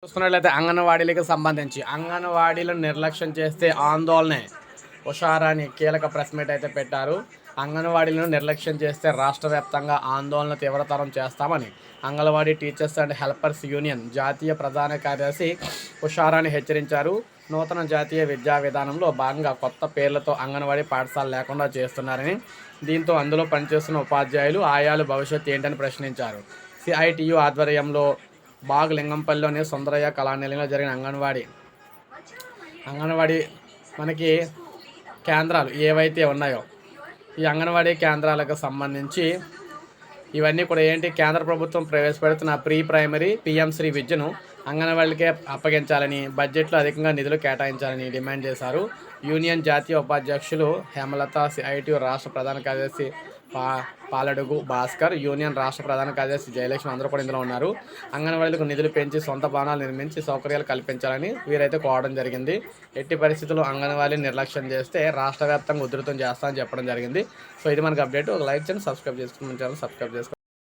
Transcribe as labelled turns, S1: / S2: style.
S1: చూసుకున్నట్లయితే అంగన్వాడీలకు సంబంధించి అంగన్వాడీలను నిర్లక్ష్యం చేస్తే ఆందోళనే ఉషారాణి కీలక ప్రెస్ మీట్ అయితే పెట్టారు. అంగన్వాడీలను నిర్లక్ష్యం చేస్తే రాష్ట్ర వ్యాప్తంగా ఆందోళన తీవ్రతరం చేస్తామని anganwadi teachers and helpers union జాతీయ ప్రధాన కార్యదర్శి ఉషారాణి హెచ్చరించారు. నూతన జాతీయ విద్యా విధానంలో భాగంగా కొత్త పేర్లతో అంగన్వాడీ పాఠశాల లేకుండా చేస్తున్నారని, దీంతో అందులో పనిచేస్తున్న ఉపాధ్యాయులు ఆయాలు భవిష్యత్తు ఏంటని ప్రశ్నించారు. సిఐటియు ఆధ్వర్యంలో బాగ్లింగంపల్లిలోని సుందరయ్య కళానిలయంలో జరిగిన అంగన్వాడీ మనకి కేంద్రాలు ఏవైతే ఉన్నాయో ఈ అంగన్వాడీ కేంద్రాలకు సంబంధించి ఇవన్నీ కూడా ఏంటి, కేంద్ర ప్రభుత్వం ప్రవేశపెడుతున్న ప్రీ ప్రైమరీ పిఎం శ్రీ విద్యను అంగన్వాడీలకే అప్పగించాలని, బడ్జెట్లో అధికంగా నిధులు కేటాయించాలని డిమాండ్ చేశారు. యూనియన్ జాతీయ ఉపాధ్యక్షులు హేమలత, సిఐటియు రాష్ట్ర ప్రధాన కార్యదర్శి పాలడుగు భాస్కర్, యూనియన్ రాష్ట్ర ప్రధాన కార్యదర్శి జయలక్ష్మి అందరూ కూడా ఇందులో ఉన్నారు. అంగన్వాడీలకు నిధులు పెంచి సొంత భవనాలు నిర్మించి సౌకర్యాలు కల్పించాలని వీరైతే కోరడం జరిగింది. ఎట్టి పరిస్థితుల్లో అంగన్వాడీని నిర్లక్ష్యం చేస్తే రాష్ట్ర వ్యాప్తంగా ఉధృతం చేస్తామని చెప్పడం జరిగింది. సో ఇది మనకు అప్డేట్. ఒక లైక్ చేయండి, సబ్స్క్రైబ్ చేసుకుని మన ఛానల్ సబ్స్క్రైబ్ చేసుకోండి.